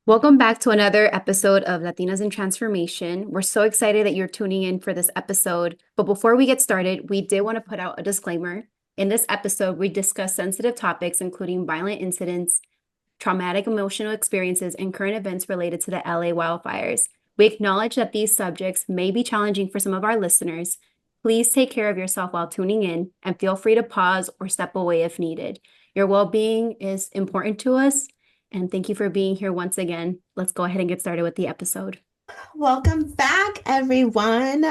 Welcome back to another episode of Latinas in Transformation. We're so excited that you're tuning in for this episode. But before we get started, we did want to put out a disclaimer. In this episode, we discuss sensitive topics, including violent incidents, traumatic emotional experiences, and current events related to the LA wildfires. We acknowledge that these subjects may be challenging for some of our listeners. Please take care of yourself while tuning in and feel free to pause or step away if needed. Your well being is important to us, and thank you for being here once again. Let's go ahead and get started with the episode. Welcome back, everyone.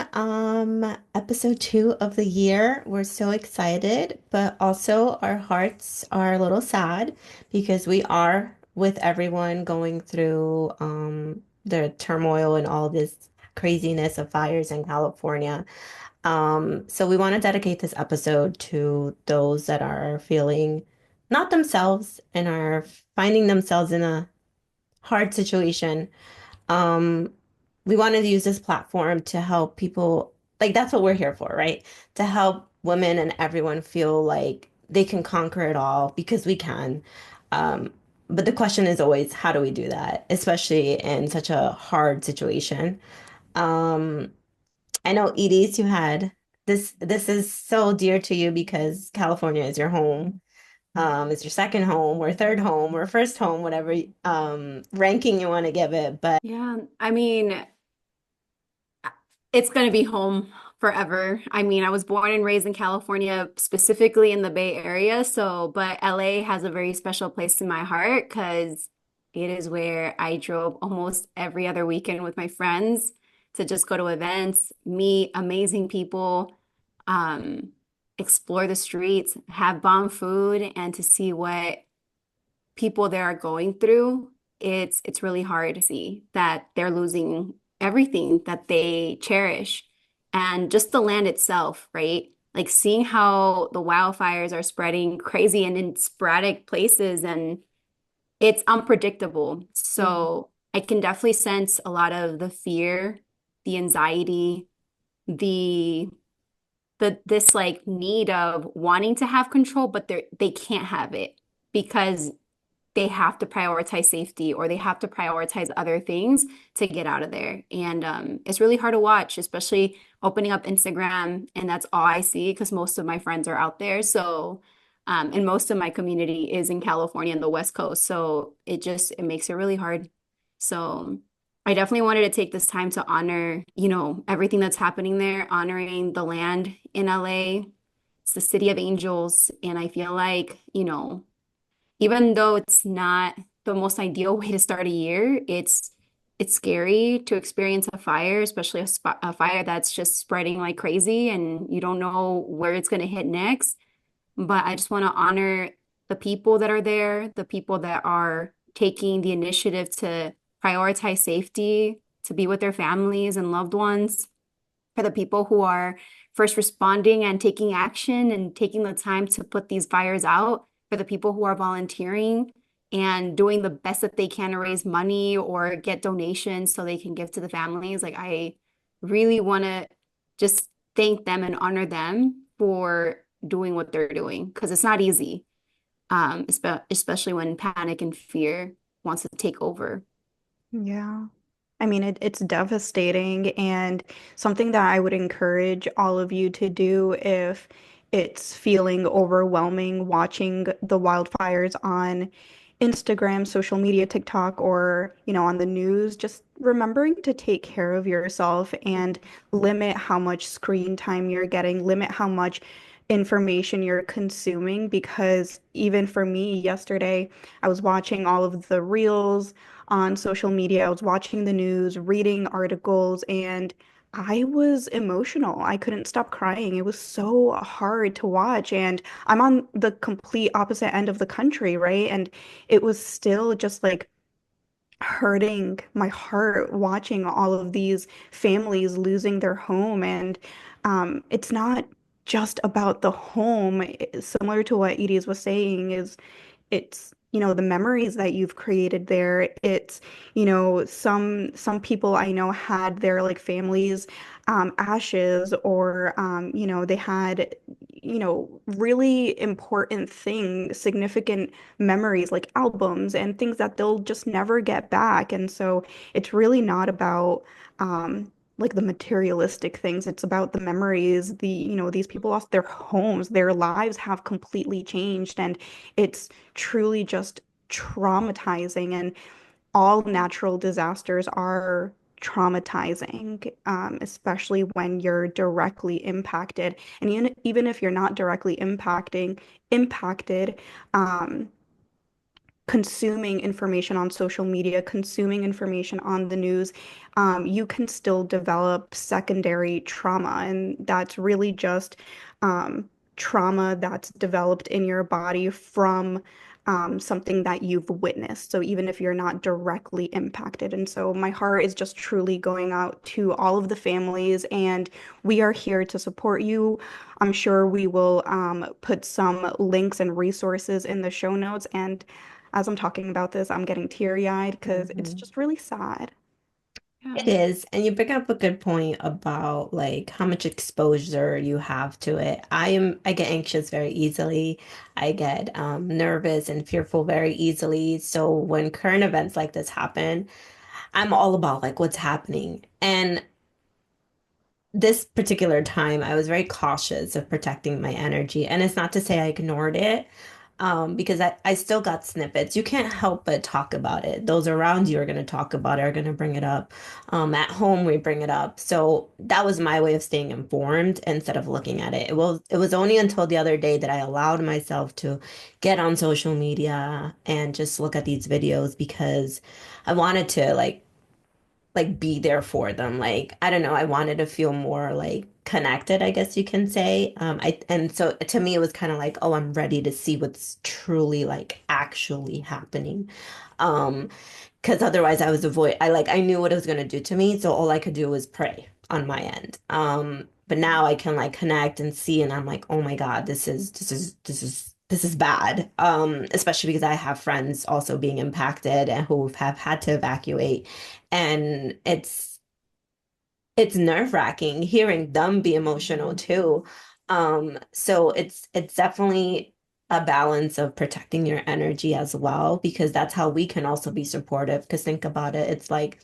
Episode 2 of the year. We're so excited, but also our hearts are a little sad because we are with everyone going through the turmoil and all this craziness of fires in California. So we want to dedicate this episode to those that are feeling not themselves and are finding themselves in a hard situation. um, we wanted to use this platform to help people, like that's what we're here for, right? To help women and everyone feel like they can conquer it all because we can. Um, but the question is always, how do we do that, especially in such a hard situation? Um, I know, Edie, you had this is so dear to you because California is your home. It's your second home or third home or first home, whatever ranking you want to give it. But Yeah, I mean, it's going to be home forever. I mean, I was born and raised in California, specifically in the Bay Area. So, but LA has a very special place in my heart because it is where I drove almost every other weekend with my friends to just go to events, meet amazing people, um, explore the streets, have bomb food, and to see what people there are going through. It's really hard to see that they're losing everything that they cherish. And just the land itself, right? Like seeing how the wildfires are spreading crazy and in sporadic places, and it's unpredictable. So I can definitely sense a lot of the fear, the anxiety, the this like need of wanting to have control, but they can't have it because they have to prioritize safety or they have to prioritize other things to get out of there. And it's really hard to watch, especially opening up Instagram. And that's all I see because most of my friends are out there. So, and most of my community is in California and the West Coast. So it makes it really hard. So I definitely wanted to take this time to honor, everything that's happening there, honoring the land in LA. It's the city of angels. And I feel like, even though it's not the most ideal way to start a year, it's scary to experience a fire, especially a fire that's just spreading like crazy and you don't know where it's going to hit next. But I just want to honor the people that are there, the people that are taking the initiative to prioritize safety, to be with their families and loved ones, for the people who are first responding and taking action and taking the time to put these fires out, for the people who are volunteering and doing the best that they can to raise money or get donations so they can give to the families. Like, I really want to just thank them and honor them for doing what they're doing because it's not easy, especially when panic and fear wants to take over. Yeah. I mean, it's devastating and something that I would encourage all of you to do if it's feeling overwhelming watching the wildfires on Instagram, social media, TikTok, or, on the news, just remembering to take care of yourself and limit how much screen time you're getting, limit how much information you're consuming, because even for me yesterday, I was watching all of the reels on social media. I was watching the news, reading articles, and I was emotional. I couldn't stop crying. It was so hard to watch. And I'm on the complete opposite end of the country, right? And it was still just like hurting my heart watching all of these families losing their home. And it's not just about the home. Similar to what Edie's was saying, is it's the memories that you've created there. It's, some people I know had their like families ashes, or they had, really important things, significant memories like albums and things that they'll just never get back. And so it's really not about like the materialistic things. It's about the memories. These people lost their homes, their lives have completely changed, and it's truly just traumatizing. And all natural disasters are traumatizing, especially when you're directly impacted. And even if you're not directly impacted, um, consuming information on social media, consuming information on the news, you can still develop secondary trauma. And that's really just trauma that's developed in your body from something that you've witnessed. So even if you're not directly impacted. And so my heart is just truly going out to all of the families, and we are here to support you. I'm sure we will put some links and resources in the show notes. And as I'm talking about this, I'm getting teary-eyed because it's Mhm. just really sad. It Yeah. is, and you bring up a good point about like how much exposure you have to it. I get anxious very easily. I get nervous and fearful very easily. So when current events like this happen, I'm all about like what's happening. And this particular time, I was very cautious of protecting my energy. And it's not to say I ignored it, because I still got snippets. You can't help but talk about it. Those around you are going to talk about it, are going to bring it up. At home, we bring it up. So that was my way of staying informed instead of looking at it. It was only until the other day that I allowed myself to get on social media and just look at these videos because I wanted to like be there for them. Like, I don't know, I wanted to feel more like connected, I guess you can say. And so to me it was kind of like, oh, I'm ready to see what's truly like actually happening. Um, because otherwise I knew what it was gonna do to me, so all I could do was pray on my end. But now I can like connect and see, and I'm like, oh my God, this is bad. Especially because I have friends also being impacted and who have had to evacuate. And it's nerve-wracking hearing them be emotional too. So it's definitely a balance of protecting your energy as well, because that's how we can also be supportive. Because think about it, it's like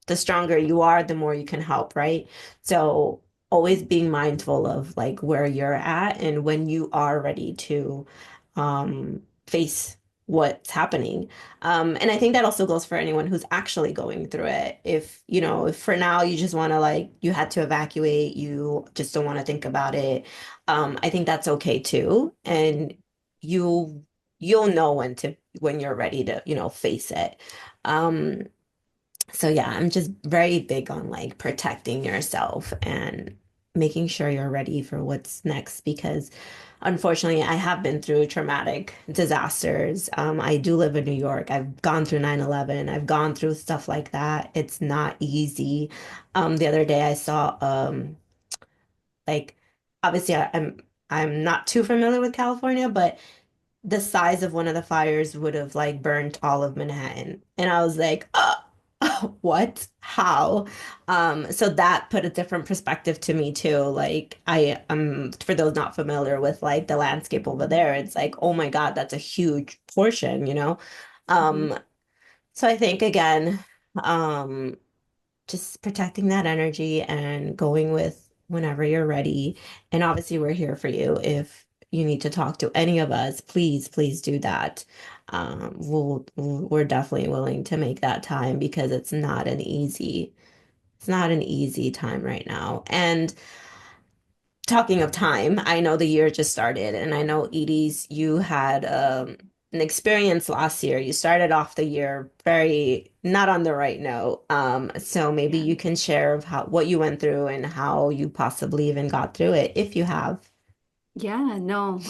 the stronger you are, the more you can help, right? So always being mindful of like where you're at and when you are ready to face what's happening. And I think that also goes for anyone who's actually going through it. If for now you just want to like you had to evacuate, you just don't want to think about it. I think that's okay too. And you you'll know when you're ready to, face it. Um, so yeah, I'm just very big on like protecting yourself and making sure you're ready for what's next because unfortunately I have been through traumatic disasters. I do live in New York. I've gone through 9/11. I've gone through stuff like that. It's not easy. The other day I saw like obviously I'm not too familiar with California, but the size of one of the fires would have like burnt all of Manhattan. And I was like, what? How? So that put a different perspective to me too. Like for those not familiar with like the landscape over there, it's like, oh my God, that's a huge portion. Mhm. Um, so I think again, um, just protecting that energy and going with whenever you're ready. And obviously, we're here for you. If you need to talk to any of us, please, please do that. We're definitely willing to make that time because it's not an easy time right now. And talking of time, I know the year just started, and I know Edie's, you had an experience last year. You started off the year very not on the right note. So maybe Yeah. you can share of how what you went through and how you possibly even got through it, if you have. Yeah, no.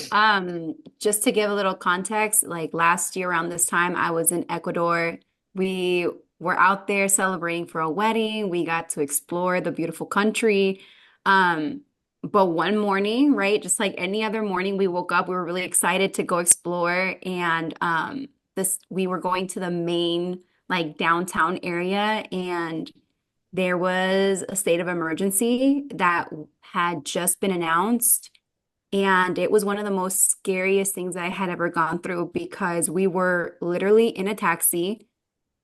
Just to give a little context, like last year around this time, I was in Ecuador. We were out there celebrating for a wedding. We got to explore the beautiful country. Um, but one morning, right, just like any other morning, we woke up, we were really excited to go explore, and this we were going to the main like downtown area, and there was a state of emergency that had just been announced. And it was one of the most scariest things I had ever gone through because we were literally in a taxi.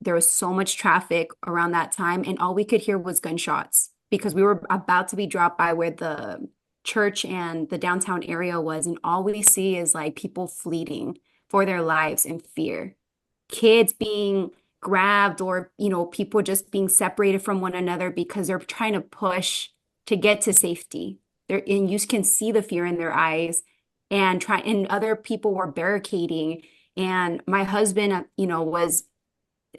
There was so much traffic around that time, and all we could hear was gunshots because we were about to be dropped by where the church and the downtown area was. And all we see is like people fleeing for their lives in fear, kids being grabbed, or people just being separated from one another because they're trying to push to get to safety. And you can see the fear in their eyes, and other people were barricading. And my husband, was,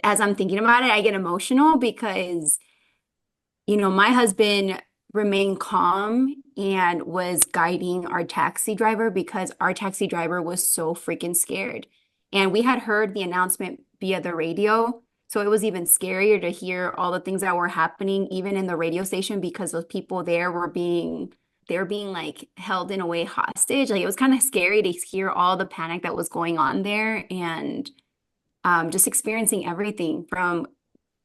as I'm thinking about it, I get emotional because my husband remained calm and was guiding our taxi driver because our taxi driver was so freaking scared. And we had heard the announcement via the radio. So it was even scarier to hear all the things that were happening, even in the radio station, because those people there they were being like held in a way hostage. Like it was kind of scary to hear all the panic that was going on there, and just experiencing everything from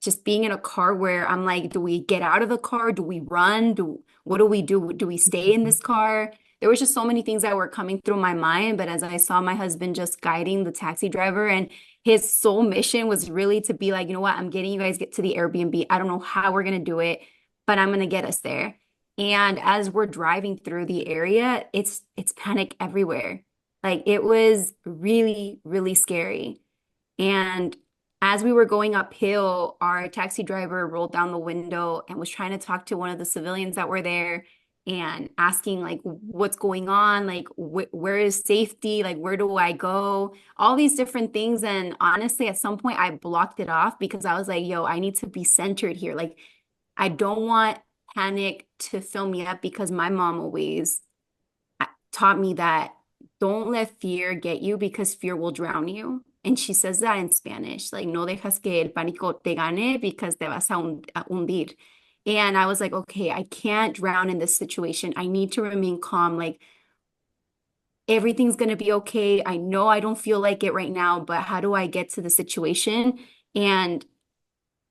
just being in a car where I'm like, do we get out of the car? Do we run? What do we do? Do we stay in this car? There was just so many things that were coming through my mind. But as I saw my husband just guiding the taxi driver, and his sole mission was really to be like, you know what, I'm getting you guys get to the Airbnb. I don't know how we're gonna do it, but I'm gonna get us there. And as we're driving through the area, it's panic everywhere. Like it was really, really scary. And as we were going uphill, our taxi driver rolled down the window and was trying to talk to one of the civilians that were there and asking like what's going on, like where is safety, like where do I go, all these different things. And honestly, at some point I blocked it off because I was like, yo, I need to be centered here. Like I don't want panic to fill me up, because my mom always taught me that don't let fear get you, because fear will drown you. And she says that in Spanish, like, no dejas que el pánico te gane because te vas a hundir. And I was like, okay, I can't drown in this situation. I need to remain calm. Like, everything's going to be okay. I know I don't feel like it right now, but how do I get to the situation? And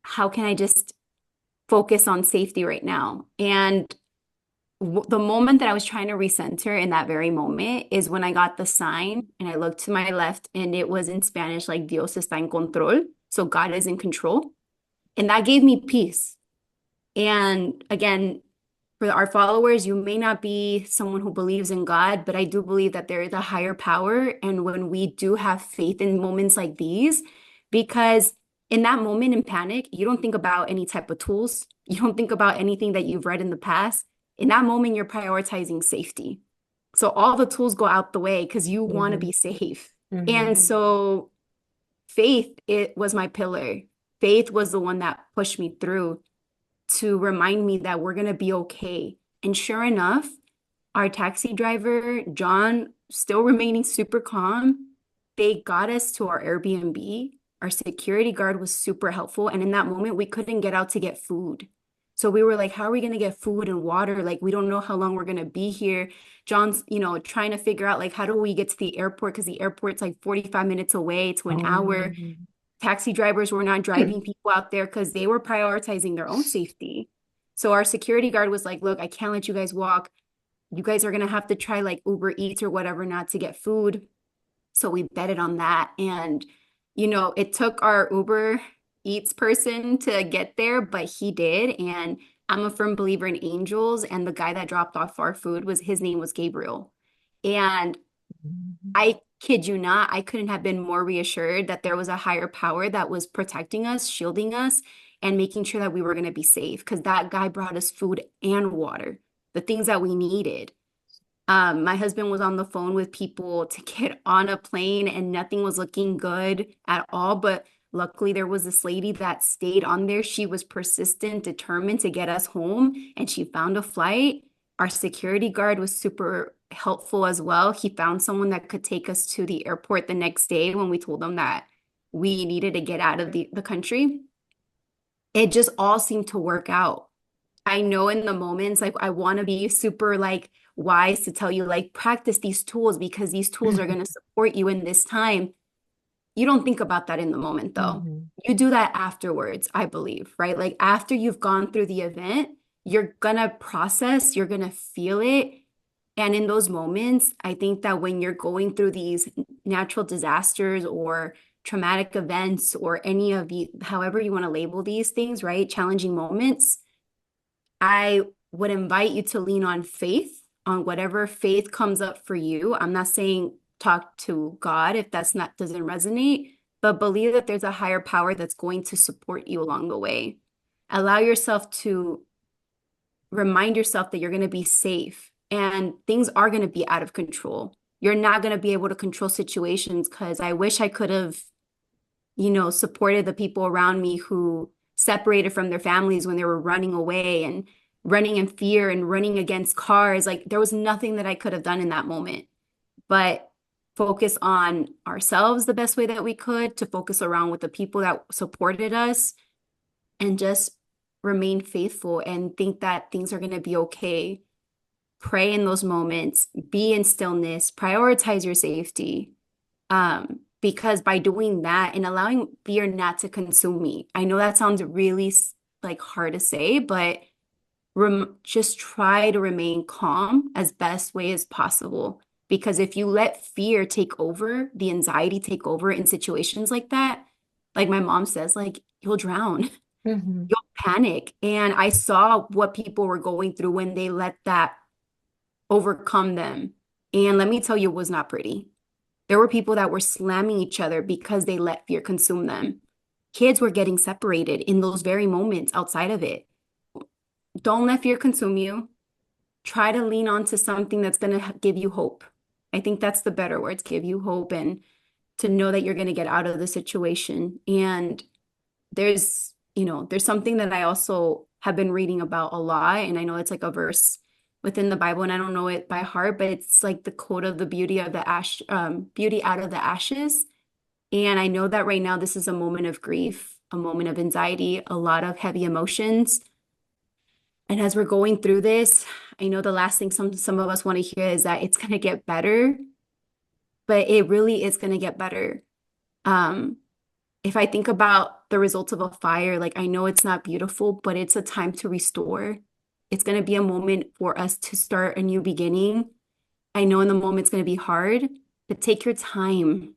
how can I just focus on safety right now? And the moment that I was trying to recenter in that very moment is when I got the sign and I looked to my left, and it was in Spanish, like Dios está en control. So God is in control. And that gave me peace. And again, for our followers, you may not be someone who believes in God, but I do believe that there is a higher power. And when we do have faith in moments like these, because in that moment in panic, you don't think about any type of tools. You don't think about anything that you've read in the past. In that moment, you're prioritizing safety. So all the tools go out the way because you want to Mhm. be safe. Mhm. And so faith, it was my pillar. Faith was the one that pushed me through to remind me that we're going to be okay. And sure enough, our taxi driver, John, still remaining super calm, they got us to our Airbnb. Our security guard was super helpful. And in that moment, we couldn't get out to get food. So we were like, how are we going to get food and water? Like, we don't know how long we're going to be here. John's, trying to figure out, like, how do we get to the airport? Because the airport's like 45 minutes away to an hour. Oh. Taxi drivers were not driving people out there because they were prioritizing their own safety. So our security guard was like, look, I can't let you guys walk. You guys are going to have to try like Uber Eats or whatever not to get food. So we betted on that. And, it took our Uber Eats person to get there, but he did. And I'm a firm believer in angels. And the guy that dropped off our food his name was Gabriel. And I kid you not, I couldn't have been more reassured that there was a higher power that was protecting us, shielding us, and making sure that we were going to be safe, because that guy brought us food and water, the things that we needed. My husband was on the phone with people to get on a plane, and nothing was looking good at all. But luckily, there was this lady that stayed on there. She was persistent, determined to get us home, and she found a flight. Our security guard was super helpful as well. He found someone that could take us to the airport the next day when we told them that we needed to get out of the country. It just all seemed to work out. I know in the moments, like I want to be super like wise to tell you, like, practice these tools because these tools are going to support you in this time. you don't think about that in the moment though. Hmm. You do that afterwards, I believe, right? Like after you've gone through the event, you're gonna process, you're gonna feel it. And in those moments, I think that when you're going through these natural disasters or traumatic events or any of the, however you want to label these things, right? Challenging moments, I would invite you to lean on faith, on whatever faith comes up for you. I'm not saying talk to God if that's not doesn't resonate, but believe that there's a higher power that's going to support you along the way. Allow yourself to remind yourself that you're going to be safe and things are going to be out of control. You're not going to be able to control situations because I wish I could have, supported the people around me who separated from their families when they were running away and running in fear and running against cars. Like there was nothing that I could have done in that moment, but focus on ourselves the best way that we could, to focus around with the people that supported us and just remain faithful and think that things are going to be okay. Pray in those moments, be in stillness, prioritize your safety. Because by doing that and allowing fear not to consume me, I know that sounds really like hard to say, but just try to remain calm as best way as possible. Because if you let fear take over, the anxiety take over in situations like that, like my mom says, like you'll drown, Hmm. you'll panic. And I saw what people were going through when they let that overcome them. And let me tell you, it was not pretty. There were people that were slamming each other because they let fear consume them. Kids were getting separated in those very moments outside of it. Don't let fear consume you. Try to lean on to something that's going to give you hope. I think that's the better words, give you hope and to know that you're going to get out of the situation. And there's something that I also have been reading about a lot. And I know it's like a verse within the Bible, and I don't know it by heart, but it's like the quote of the beauty out of the ashes. And I know that right now this is a moment of grief, a moment of anxiety, a lot of heavy emotions. And as we're going through this, I know the last thing some of us want to hear is that it's going to get better, but it really is going to get better. Um, if I think about the results of a fire, like I know it's not beautiful, but it's a time to restore. It's going to be a moment for us to start a new beginning. I know in the moment it's going to be hard, but take your time.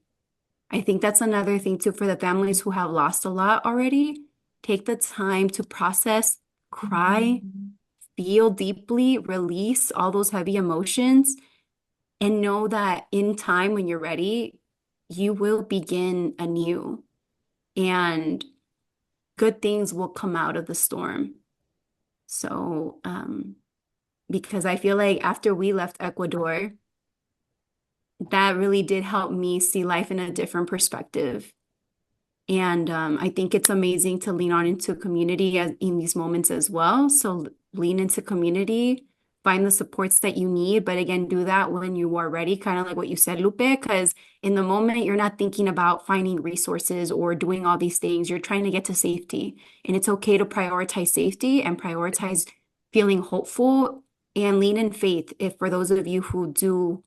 I think that's another thing too for the families who have lost a lot already. Take the time to process, cry, Hmm. feel deeply, release all those heavy emotions, and know that in time when you're ready, you will begin anew and good things will come out of the storm. So, because I feel like after we left Ecuador, that really did help me see life in a different perspective. And I think it's amazing to lean on into community in these moments as well. So lean into community, find the supports that you need. But again, do that when you are ready, kind of like what you said, Lupe, because in the moment, you're not thinking about finding resources or doing all these things. You're trying to get to safety. And it's okay to prioritize safety and prioritize feeling hopeful and lean in faith. If for those of you who do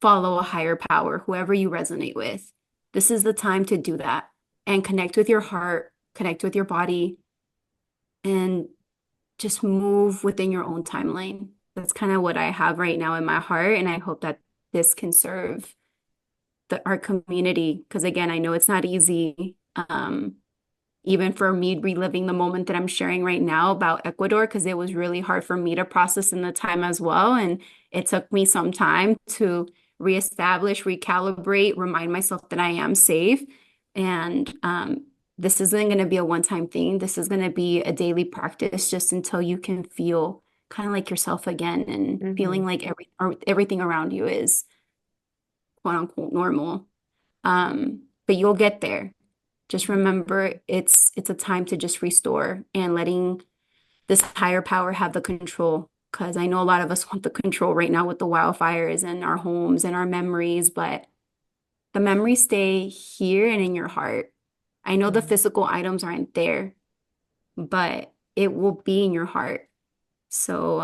follow a higher power, whoever you resonate with. This is the time to do that and connect with your heart, connect with your body, and just move within your own timeline. That's kind of what I have right now in my heart. And I hope that this can serve our community. Because again, I know it's not easy. Even for me reliving the moment that I'm sharing right now about Ecuador, because it was really hard for me to process in the time as well. And it took me some time to reestablish, recalibrate, remind myself that I am safe. And this isn't going to be a one-time thing. This is going to be a daily practice just until you can feel kind of like yourself again and feeling Hmm. like everything around you is quote unquote normal. But you'll get there. Just remember it's a time to just restore and letting this higher power have the control. Because I know a lot of us want the control right now with the wildfires and our homes and our memories, but the memories stay here and in your heart. I know the physical items aren't there, but it will be in your heart. So,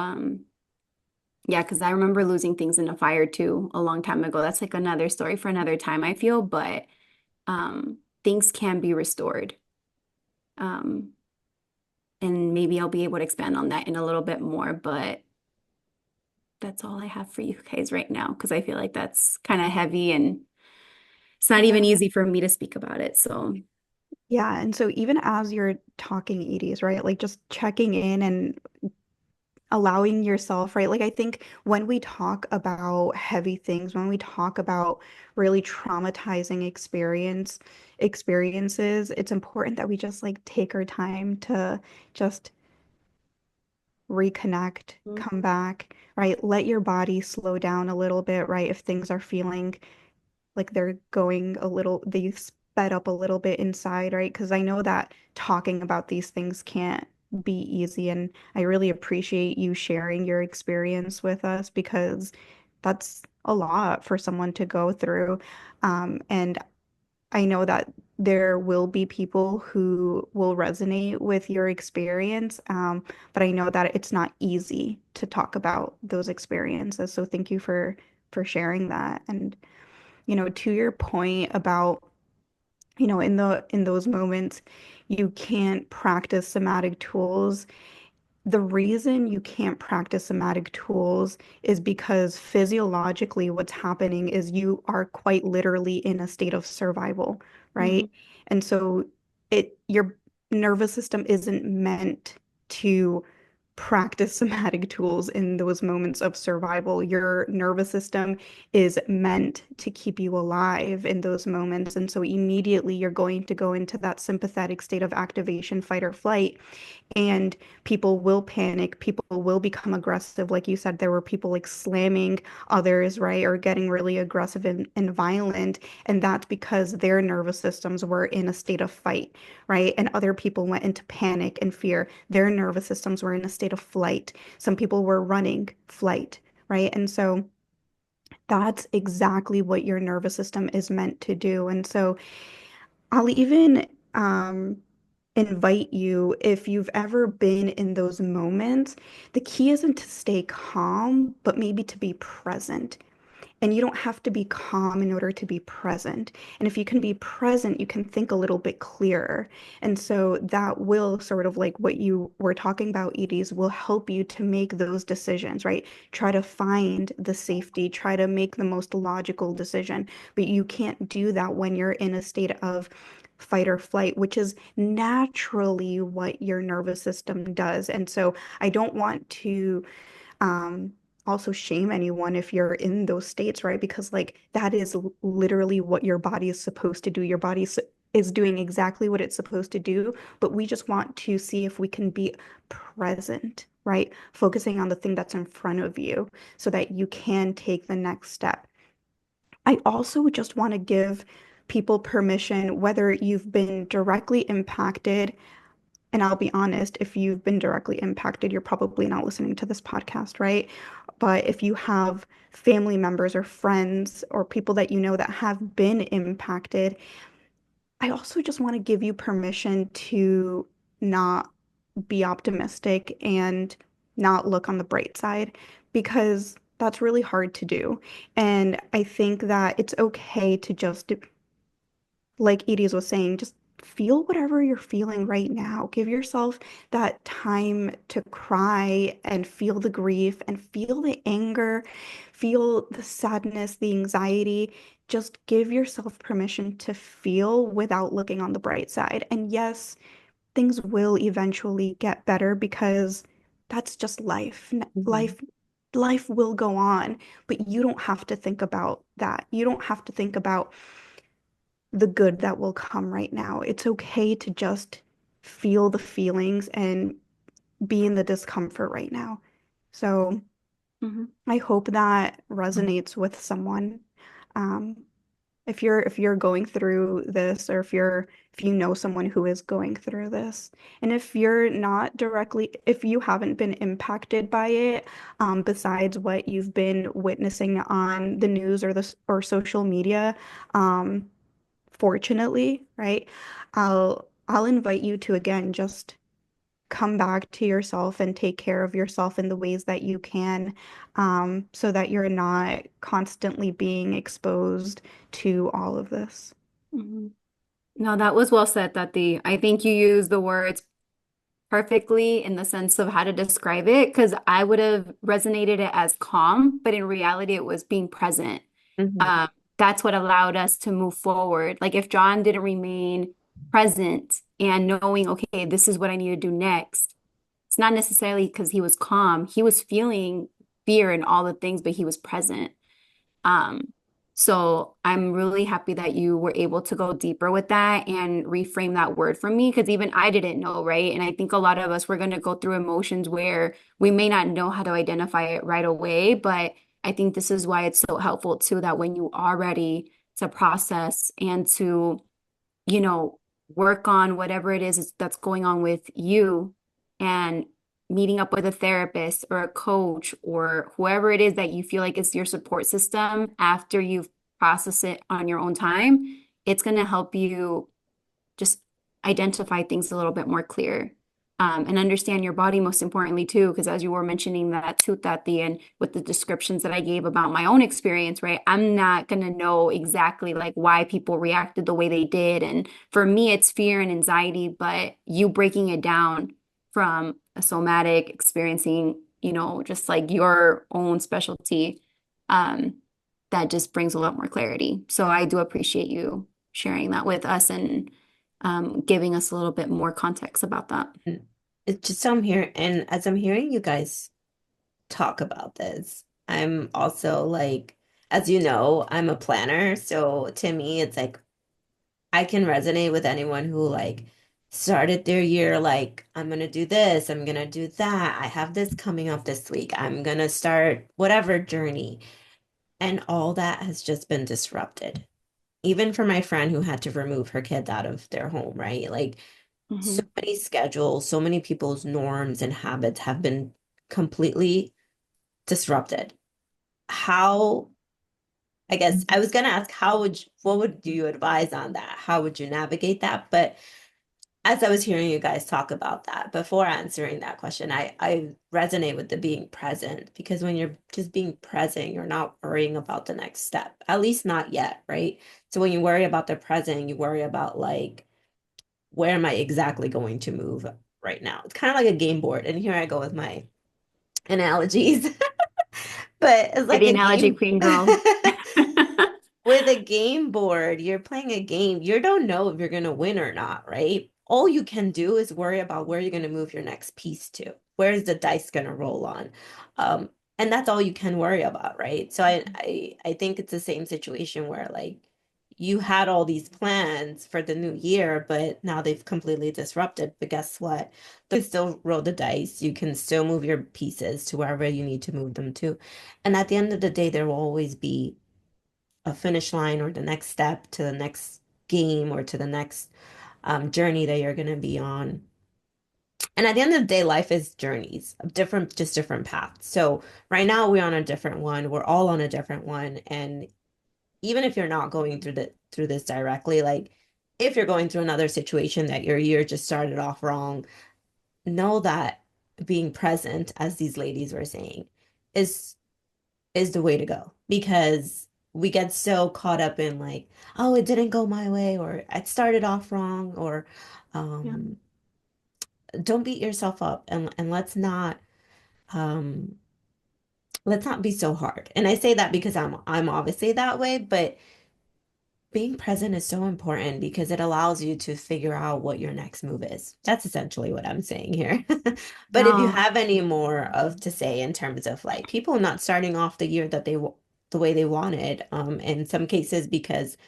yeah, because I remember losing things in a fire too a long time ago. That's like another story for another time, I feel, but things can be restored. Um, and maybe I'll be able to expand on that in a little bit more, but that's all I have for you guys right now because I feel like that's kind of heavy and it's not Yeah. even easy for me to speak about it. So, Yeah, and so even as you're talking EDs, right? Like just checking in and allowing yourself, right? Like I think when we talk about heavy things, when we talk about really traumatizing experiences, it's important that we just like take our time to just reconnect, come back, right? Let your body slow down a little bit, right? If things are feeling like they're going a little, they sped up a little bit inside, right? Because I know that talking about these things can't be easy. And I really appreciate you sharing your experience with us because that's a lot for someone to go through. And I know that there will be people who will resonate with your experience, but I know that it's not easy to talk about those experiences. So thank you for sharing that. And to your point about, in those moments, you can't practice somatic tools. The reason you can't practice somatic tools is because physiologically what's happening is you are quite literally in a state of survival, right? mhm, And so your nervous system isn't meant to practice somatic tools in those moments of survival. Your nervous system is meant to keep you alive in those moments. And so immediately you're going to go into that sympathetic state of activation, fight or flight, and people will panic, people will become aggressive. Like you said, there were people like slamming others, right, or getting really aggressive and violent, and that's because their nervous systems were in a state of fight, right? And other people went into panic and fear, their nervous systems were in a state of flight. Some people were running, flight, right? And so that's exactly what your nervous system is meant to do. And so I'll even invite you, if you've ever been in those moments, the key isn't to stay calm, but maybe to be present. And you don't have to be calm in order to be present. And if you can be present, you can think a little bit clearer. And so that will sort of like what you were talking about, Edie's, will help you to make those decisions, right? Try to find the safety, try to make the most logical decision. But you can't do that when you're in a state of fight or flight, which is naturally what your nervous system does. And so I don't want to um also shame anyone if you're in those states, right? Because like that is literally what your body is supposed to do. Your body is doing exactly what it's supposed to do, but we just want to see if we can be present, right? Focusing on the thing that's in front of you so that you can take the next step. I also just want to give people permission, whether you've been directly impacted, and I'll be honest, if you've been directly impacted, you're probably not listening to this podcast, right? But if you have family members or friends or people that you know that have been impacted, I also just want to give you permission to not be optimistic and not look on the bright side because that's really hard to do. And I think that it's okay to just like Edie's was saying, just feel whatever you're feeling right now. Give yourself that time to cry and feel the grief and feel the anger, feel the sadness, the anxiety. Just give yourself permission to feel without looking on the bright side. And yes, things will eventually get better because that's just life. mhm, Life will go on, but you don't have to think about that. You don't have to think about the good that will come right now. It's okay to just feel the feelings and be in the discomfort right now. So mhm. I hope that resonates with someone. Um, if you're going through this, or if you know someone who is going through this, and if you're not directly, if you haven't been impacted by it, besides what you've been witnessing on the news or social media, um, fortunately, right? I'll invite you to again just come back to yourself and take care of yourself in the ways that you can, so that you're not constantly being exposed to all of this. Mhm. No, that was well said, Tati. I think you used the words perfectly in the sense of how to describe it, because I would have resonated it as calm, but in reality, it was being present. Hmm. Um, that's what allowed us to move forward. Like if John didn't remain present and knowing, okay, this is what I need to do next, it's not necessarily because he was calm. He was feeling fear and all the things, but he was present. Um, so I'm really happy that you were able to go deeper with that and reframe that word for me because even I didn't know, right? And I think a lot of us we're going to go through emotions where we may not know how to identify it right away, but I think this is why it's so helpful too that when you are ready to process and to you know, work on whatever it is that's going on with you and meeting up with a therapist or a coach or whoever it is that you feel like is your support system after you've processed it on your own time, it's going to help you just identify things a little bit more clear. And understand your body most importantly too, because as you were mentioning that tooth at the end with the descriptions that I gave about my own experience, right? I'm not gonna know exactly like why people reacted the way they did. And for me, it's fear and anxiety, but you breaking it down from a somatic experiencing, just like your own specialty, um, that just brings a lot more clarity. So I do appreciate you sharing that with us and giving us a little bit more context about that. It's just so I'm here, and as I'm hearing you guys talk about this, I'm also like, as you know, I'm a planner, so to me, it's like I can resonate with anyone who like started their year like, I'm gonna do this, I'm gonna do that, I have this coming up this week, I'm gonna start whatever journey, and all that has just been disrupted. Even for my friend who had to remove her kids out of their home, right? Like so Hmm. many schedules, so many people's norms and habits have been completely disrupted. How, I guess I was gonna ask, what would you advise on that? How would you navigate that? But as I was hearing you guys talk about that, before answering that question, I resonate with the being present because when you're just being present, you're not worrying about the next step, at least not yet, right? So when you worry about the present, you worry about like, where am I exactly going to move right now? It's kind of like a game board. And here I go with my analogies, but it's You're like the a analogy game. queen girl. With a game board, you're playing a game. You don't know if you're going to win or not, right? All you can do is worry about where you're going to move your next piece to. Where is the dice going to roll on? Um, and that's all you can worry about, right? So I think it's the same situation where like you had all these plans for the new year, but now they've completely disrupted. But guess what? You can still roll the dice. You can still move your pieces to wherever you need to move them to. And at the end of the day, there will always be a finish line or the next step to the next game or to the next journey that you're going to be on. And at the end of the day, life is journeys of different, just different paths. So right now we're on a different one. We're all on a different one. And even if you're not going through this directly, like if you're going through another situation that your year just started off wrong, know that being present, as these ladies were saying, is is the way to go because we get so caught up in like, oh, it didn't go my way or it started off wrong or Yeah. um don't beat yourself up and um let's not be so hard. And I say that because I'm obviously that way, but being present is so important because it allows you to figure out what your next move is. That's essentially what I'm saying here. But if you No, have any more of to say in terms of like people not starting off the year that the way they wanted, in some cases because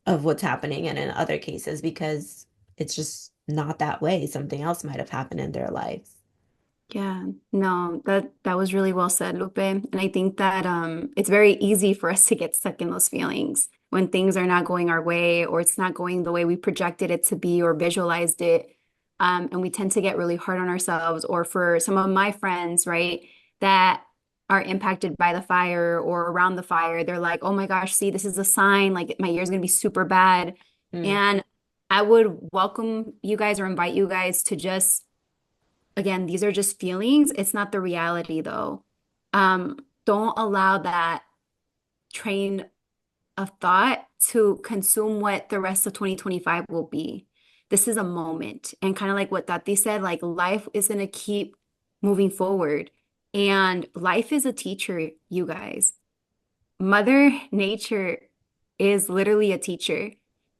of what's happening, and in other cases because it's just not that way. Something else might have happened in their lives. yeah, no, that was really well said, Lupe. And I think that it's very easy for us to get stuck in those feelings when things are not going our way or it's not going the way we projected it to be or visualized it. And we tend to get really hard on ourselves. Or for some of my friends, right, that are impacted by the fire or around the fire, they're like, oh my gosh, see, this is a sign, like my year's gonna be super bad. Mm, And I would welcome you guys or invite you guys to just again, these are just feelings. It's not the reality though. Don't allow that train of thought to consume what the rest of 2025 will be. This is a moment. And kind of like what Tati said, like life is going to keep moving forward. And life is a teacher, you guys. Mother Nature is literally a teacher.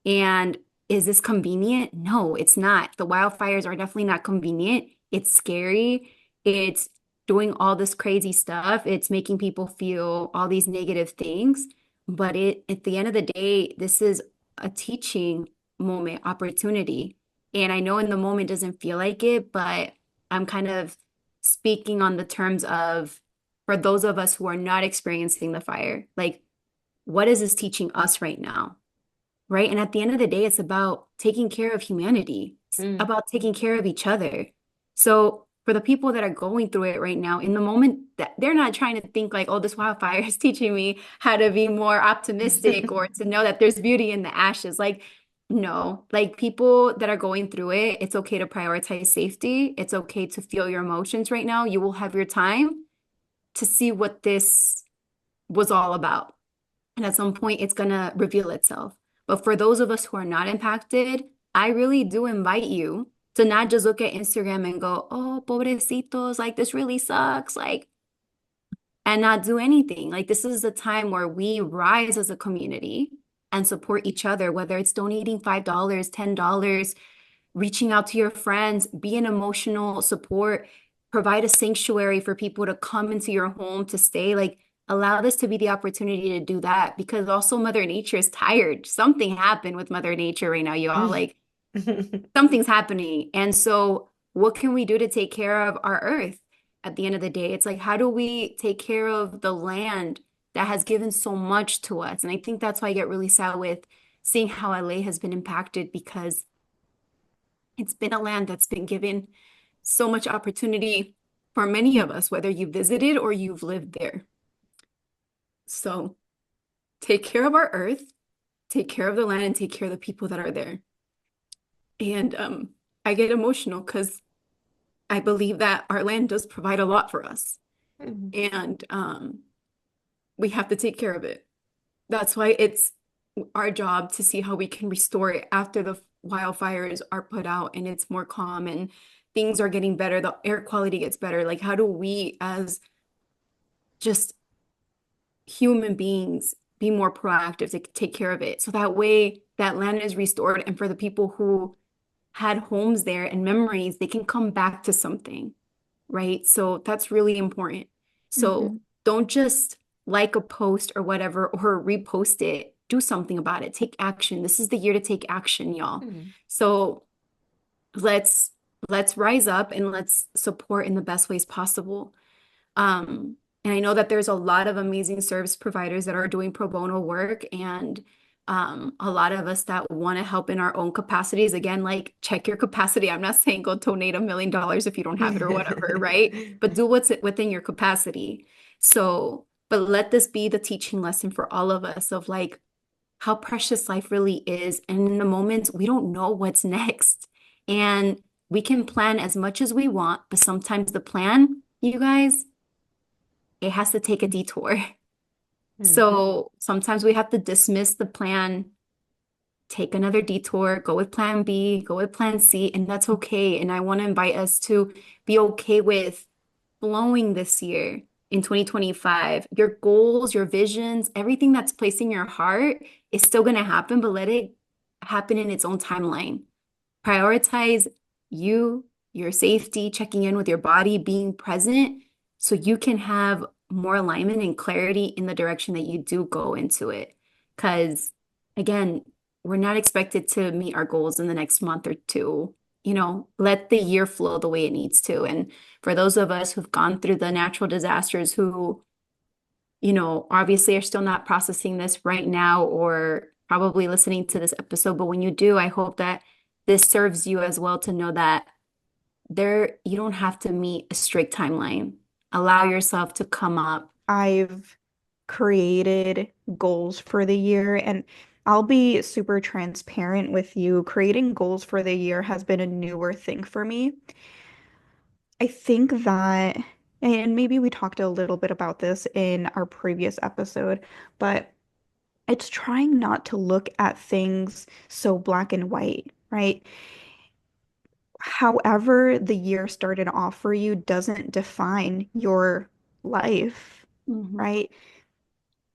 And is this convenient? No, it's not. The wildfires are definitely not convenient. It's scary. It's doing all this crazy stuff. It's making people feel all these negative things. But at the end of the day, this is a teaching moment, opportunity. And I know in the moment doesn't feel like it, but I'm kind of speaking on the terms of for those of us who are not experiencing the fire, like what is this teaching us right now? Right. And at the end of the day, it's about taking care of humanity. It's Mm. about taking care of each other. So for the people that are going through it right now, in the moment, that they're not trying to think like, oh, this wildfire is teaching me how to be more optimistic or to know that there's beauty in the ashes. Like, no, like people that are going through it, it's okay to prioritize safety. It's okay to feel your emotions right now. You will have your time to see what this was all about. And at some point, it's going to reveal itself. But for those of us who are not impacted, I really do invite you to not just look at Instagram and go, oh, pobrecitos, like this really sucks, like, and not do anything. Like, this is the time where we rise as a community and support each other, whether it's donating $5, $10, reaching out to your friends, be an emotional support, provide a sanctuary for people to come into your home to stay. Like, allow this to be the opportunity to do that because also Mother Nature is tired. Something happened with Mother Nature right now, y'all. Like, something's happening. And so, what can we do to take care of our earth at the end of the day? It's like, how do we take care of the land that has given so much to us? And I think that's why I get really sad with seeing how LA has been impacted because it's been a land that's been given so much opportunity for many of us, whether you visited or you've lived there. So take care of our earth, take care of the land, and take care of the people that are there. And I get emotional because I believe that our land does provide a lot for us, and we have to take care of it. That's why it's our job to see how we can restore it after the wildfires are put out and it's more calm and things are getting better, the air quality gets better. Like, how do we, as just human beings, be more proactive to take care of it? So that way that land is restored. And for the people who had homes there and memories, they can come back to something, right? So that's really important. So Hmm. don't just like a post or whatever or repost it. Do something about it. Take action. This is the year to take action, y'all. So let's let's rise up and let's support in the best ways possible. And I know that there's a lot of amazing service providers that are doing pro bono work and a lot of us that want to help in our own capacities. Again, like check your capacity. I'm not saying go donate $1 million if you don't have it or whatever, right? But do what's within your capacity. So, but let this be the teaching lesson for all of us of like how precious life really is. And in the moments, we don't know what's next. And we can plan as much as we want, but sometimes the plan, you guys, it has to take a detour. So sometimes we have to dismiss the plan, take another detour, go with plan B, go with plan C, and that's okay. And I want to invite us to be okay with flowing this year in 2025. Your goals, your visions, everything that's placed in your heart is still going to happen, but let it happen in its own timeline. Prioritize you, your safety, checking in with your body, being present so you can have more alignment and clarity in the direction that you do go into it. Because again, we're not expected to meet our goals in the next month or two. Let the year flow the way it needs to. And for those of us who've gone through the natural disasters who, obviously are still not processing this right now or probably listening to this episode, but when you do, I hope that this serves you as well to know that you don't have to meet a strict timeline. Allow yourself to come up. I've created goals for the year, and I'll be super transparent with you. Creating goals for the year has been a newer thing for me. I think that, and maybe we talked a little bit about this in our previous episode, but it's trying not to look at things so black and white, right? However, the year started off for you doesn't define your life, Mhm. right?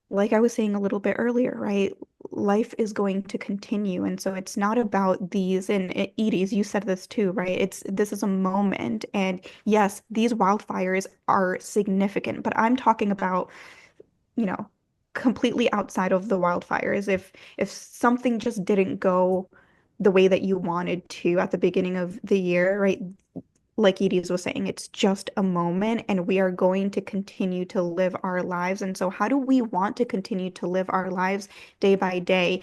Like I was saying a little bit earlier, right? Life is going to continue. And so it's not about these, and Edie's, you said this too, right? This is a moment. And yes, these wildfires are significant, but I'm talking about, you know, completely outside of the wildfires. If something just didn't go the way that you wanted to at the beginning of the year, right? Like Edie's was saying, it's just a moment and we are going to continue to live our lives. And so, how do we want to continue to live our lives day by day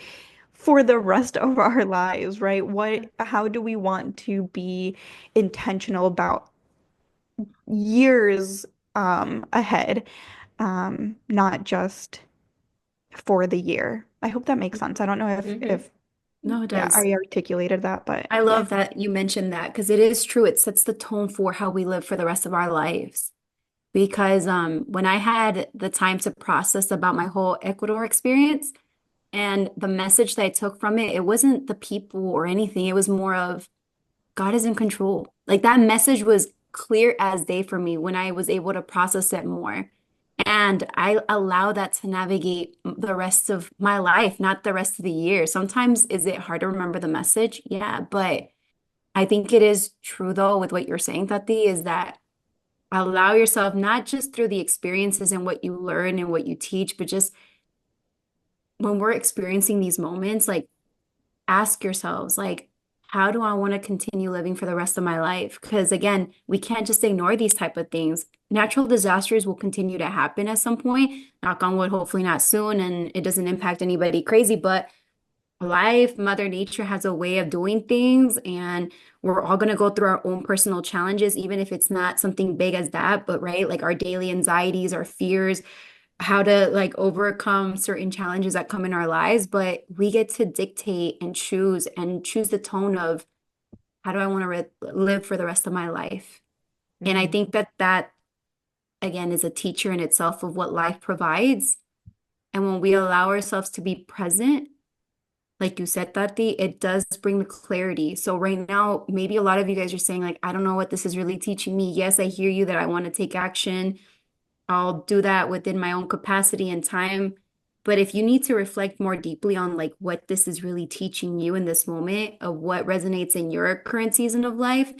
for the rest of our lives, right? How do we want to be intentional about years ahead, not just for the year? I hope that makes sense. I don't know Hmm. if No, it yeah, does. I articulated that, but I yeah. love that you mentioned that because it is true. It sets the tone for how we live for the rest of our lives. Because when I had the time to process about my whole Ecuador experience and the message that I took from it, it wasn't the people or anything. It was more of God is in control. Like that message was clear as day for me when I was able to process it more. And I allow that to navigate the rest of my life, not the rest of the year. Sometimes is it hard to remember the message? Yeah, but I think it is true though with what you're saying, Tati, is that allow yourself not just through the experiences and what you learn and what you teach, but just when we're experiencing these moments, like ask yourselves, like, how do I want to continue living for the rest of my life? Because again, we can't just ignore these type of things. Natural disasters will continue to happen at some point. Knock on wood, hopefully not soon, and it doesn't impact anybody crazy, but life, Mother Nature has a way of doing things, and we're all going to go through our own personal challenges, even if it's not something big as that, but right, like our daily anxieties, our fears, how to like overcome certain challenges that come in our lives. But we get to dictate and choose the tone of how do I want to live for the rest of my life. And I Hmm. think that that, again, is a teacher in itself of what life provides. And when we allow ourselves to be present, like you said, Tati, it does bring the clarity. So right now, maybe a lot of you guys are saying, like, I don't know what this is really teaching me. Yes, I hear you that I want to take action. I'll do that within my own capacity and time. But if you need to reflect more deeply on like what this is really teaching you in this moment of what resonates in your current season of life,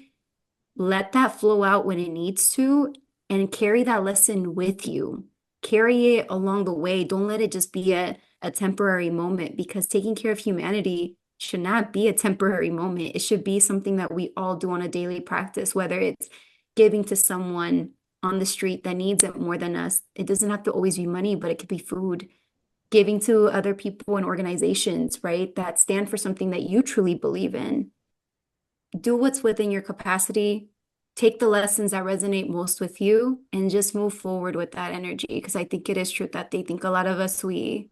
let that flow out when it needs to and carry that lesson with you. Carry it along the way. Don't let it just be a temporary moment because taking care of humanity should not be a temporary moment. It should be something that we all do on a daily practice, whether it's giving to someone on the street that needs it more than us. It doesn't have to always be money, but it could be food. Giving to other people and organizations, right, that stand for something that you truly believe in. Do what's within your capacity, take the lessons that resonate most with you, and just move forward with that energy. Because I think it is true that they think a lot of us, we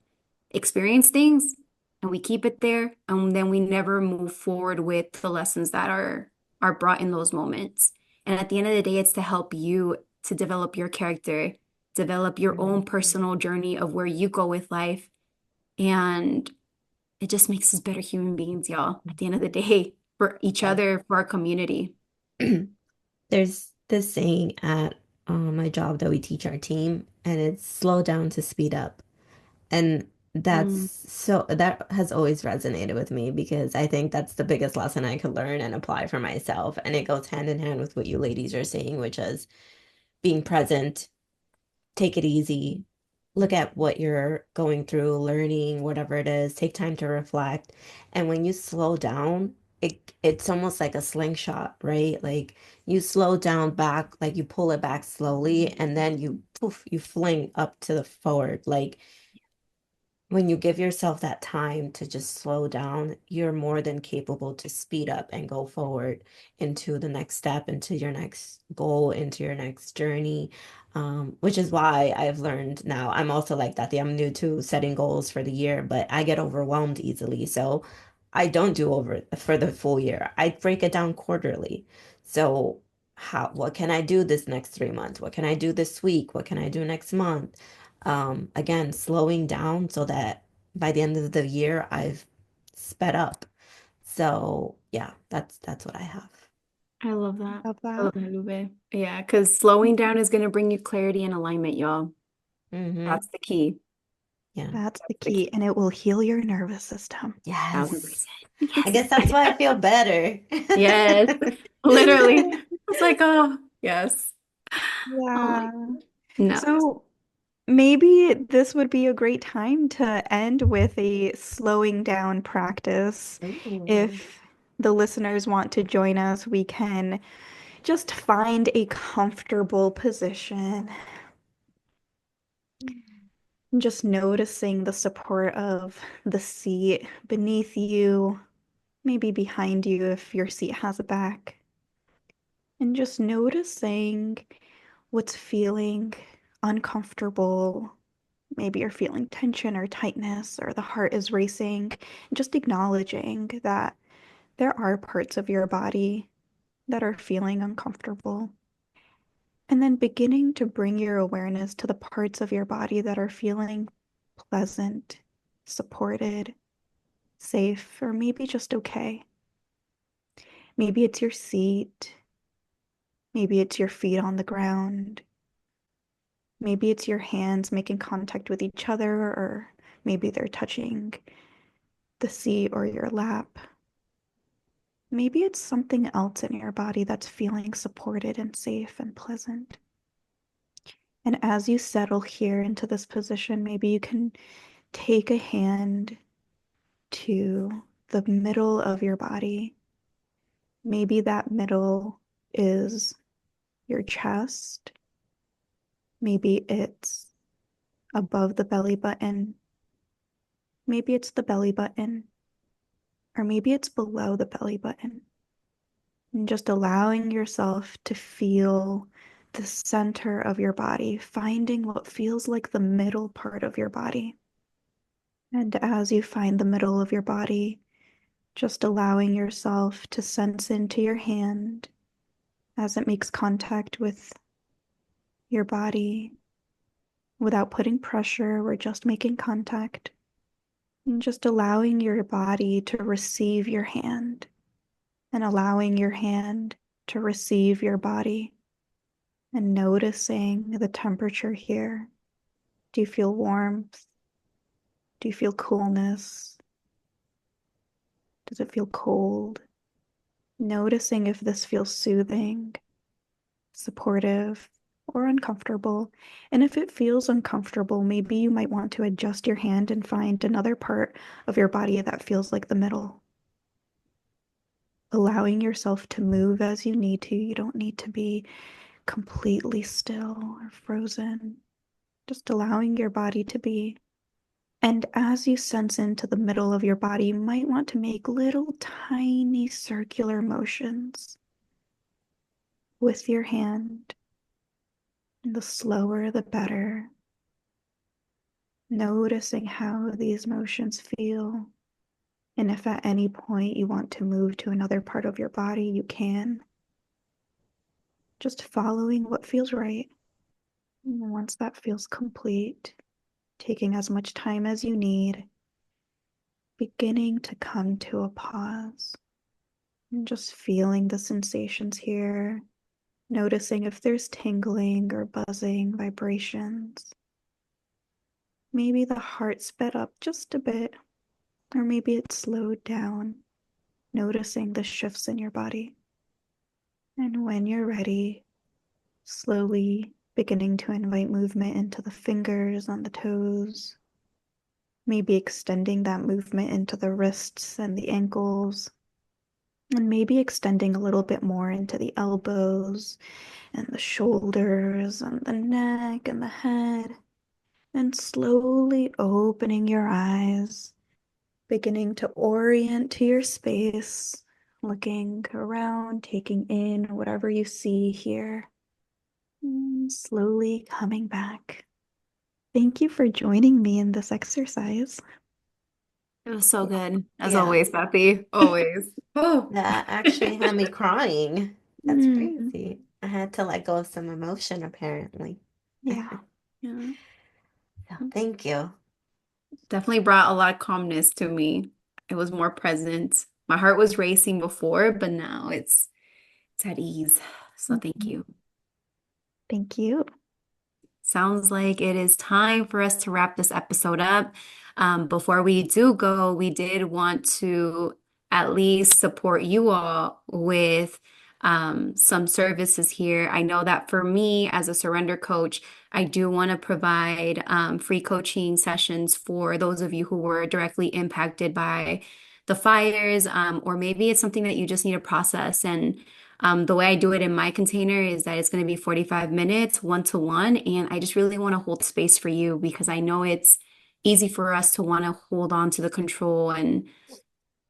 experience things and we keep it there, and then we never move forward with the lessons that are brought in those moments. And at the end of the day, it's to help you to develop your character, develop your own personal journey of where you go with life. And it just makes us better human beings, y'all, at the end of the day, for each Yeah. other, for our community. There's this saying at my job that we teach our team, and it's slow down to speed up. And Mm, that has always resonated with me because I think that's the biggest lesson I could learn and apply for myself. And it goes hand in hand with what you ladies are saying, which is being present, take it easy, look at what you're going through, learning, whatever it is, take time to reflect. And when you slow down, it's almost like a slingshot, right? Like you slow down back, like you pull it back slowly, and then you poof, you fling up to the forward. Like when you give yourself that time to just slow down, you're more than capable to speed up and go forward into the next step, into your next goal, into your next journey. Which is why I've learned now. I'm also like that. I'm new to setting goals for the year, but I get overwhelmed easily. So I don't do over for the full year. I break it down quarterly. So what can I do this next 3 months? What can I do this week? What can I do next month? Again, slowing down so that by the end of the year, I've sped up. So yeah, that's what I have. I love that. Love I that. love that, Lupe. Yeah, because slowing down is going to bring you clarity and alignment, y'all. Mm-hmm. That's the key. Yeah. That's the That's the key, key. and it will heal your nervous system. Yes. 1000%. I Yes. guess that's why I feel better. Yes. Literally. It's like, oh, yes. Oh my Yeah. God. No. So maybe this would be a great time to end with a slowing down practice. Ooh. If the listeners want to join us, we can just find a comfortable position. Just noticing the support of the seat beneath you, maybe behind you if your seat has a back. And just noticing what's feeling uncomfortable. Maybe you're feeling tension or tightness, or the heart is racing. Just acknowledging that there are parts of your body that are feeling uncomfortable. And then beginning to bring your awareness to the parts of your body that are feeling pleasant, supported, safe, or maybe just okay. Maybe it's your seat. Maybe it's your feet on the ground. Maybe it's your hands making contact with each other, or maybe they're touching the seat or your lap. Maybe it's something else in your body that's feeling supported and safe and pleasant. And as you settle here into this position, maybe you can take a hand to the middle of your body. Maybe that middle is your chest. Maybe it's above the belly button. Maybe it's the belly button. Or maybe it's below the belly button. And just allowing yourself to feel the center of your body, finding what feels like the middle part of your body. And as you find the middle of your body, just allowing yourself to sense into your hand as it makes contact with your body without putting pressure. We're just making contact and just allowing your body to receive your hand and allowing your hand to receive your body and noticing the temperature here. Do you feel warmth? Do you feel coolness? Does it feel cold? Noticing if this feels soothing, supportive, or uncomfortable. And if it feels uncomfortable, maybe you might want to adjust your hand and find another part of your body that feels like the middle. Allowing yourself to move as you need to. You don't need to be completely still or frozen. Just allowing your body to be. And as you sense into the middle of your body, you might want to make little tiny circular motions with your hand. And the slower, the better. Noticing how these motions feel. And if at any point you want to move to another part of your body, you can. Just following what feels right. And once that feels complete, taking as much time as you need, beginning to come to a pause. And just feeling the sensations here, noticing if there's tingling or buzzing, vibrations. Maybe the heart sped up just a bit, or maybe it slowed down, noticing the shifts in your body. And when you're ready, slowly beginning to invite movement into the fingers on the toes, maybe extending that movement into the wrists and the ankles, and maybe extending a little bit more into the elbows and the shoulders and the neck and the head, and slowly opening your eyes, beginning to orient to your space, looking around, taking in whatever you see here, and slowly coming back. Thank you for joining me in this exercise. It was so good, as Yeah, always, Tati. Always. Oh. that actually had me crying. That's Mm, crazy. I had to let go of some emotion apparently. yeah. Yeah. So thank you. Definitely brought a lot of calmness to me. It was more present. My heart was racing before, but now it's at ease. So thank Mhm. you. Thank you. Sounds like it is time for us to wrap this episode up. Before we do go, we did want to at least support you all with some services here. I know that for me, as a surrender coach, I do want to provide free coaching sessions for those of you who were directly impacted by the fires, or maybe it's something that you just need to process. And the way I do it in my container is that it's going to be 45 minutes, one to one. And I just really want to hold space for you because I know it's easy for us to want to hold on to the control and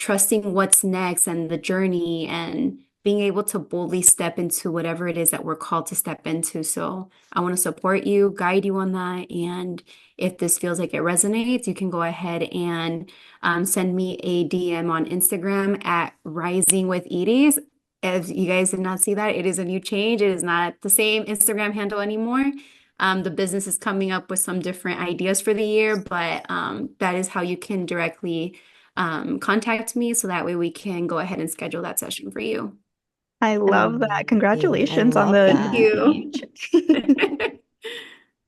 trusting what's next and the journey and being able to boldly step into whatever it is that we're called to step into. So I want to support you, guide you on that. And if this feels like it resonates, you can go ahead and send me a DM on Instagram at Rising with Edie's. If you guys did not see that, it is a new change. It is not the same Instagram handle anymore. The business is coming up with some different ideas for the year, but that is how you can directly contact me so that way we can go ahead and schedule that session for you. I love that. Amazing. I Congratulations on love the Thank that. name you. change.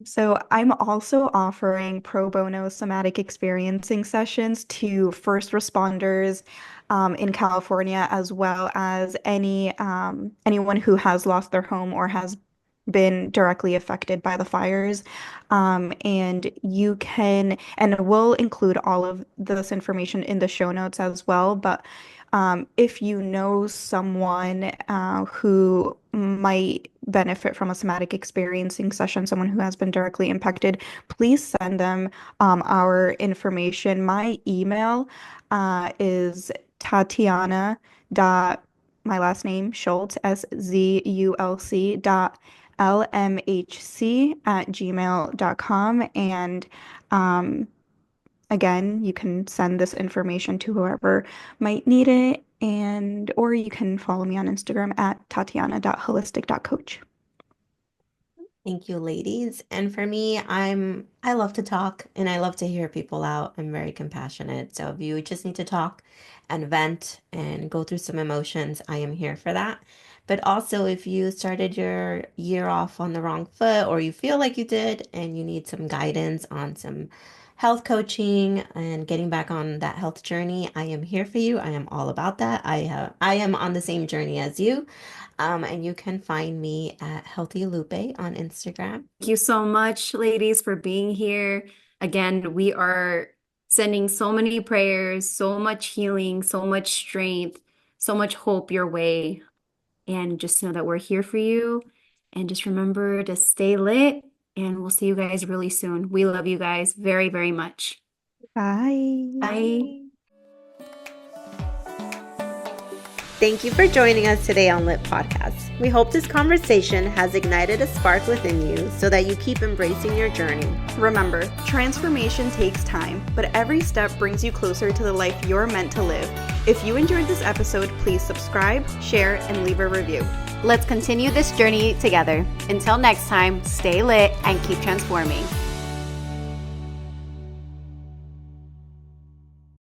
So I'm also offering pro bono somatic experiencing sessions to first responders in California, as well as anyone who has lost their home or has been directly affected by the fires. And you can, and we'll include all of this information in the show notes as well. But if you know someone who might benefit from a somatic experiencing session, someone who has been directly impacted, please send them our information. My email is Tatiana dot my last name Schultz SZULC dot lmhc@gmail.com. And um, again, you can send this information to whoever might need it, and or you can follow me on Instagram at tatiana.holistic.coach. Thank you, ladies. And for me, I love to talk and I love to hear people out. I'm very compassionate. So if you just need to talk and vent and go through some emotions, I am here for that. But also if you started your year off on the wrong foot or you feel like you did and you need some guidance on some health coaching and getting back on that health journey, I am here for you. I am all about that. I am on the same journey as you. And you can find me at Healthy Lupe on Instagram. Thank you so much, ladies, for being here. Again, we are sending so many prayers, so much healing, so much strength, so much hope your way. And just know that we're here for you. And just remember to stay lit, and we'll see you guys really soon. We love you guys very, very much. Bye. Bye. Thank you for joining us today on Lit Podcast. We hope this conversation has ignited a spark within you so that you keep embracing your journey. Remember, transformation takes time, but every step brings you closer to the life you're meant to live. If you enjoyed this episode, please subscribe, share, and leave a review. Let's continue this journey together. Until next time, stay lit and keep transforming.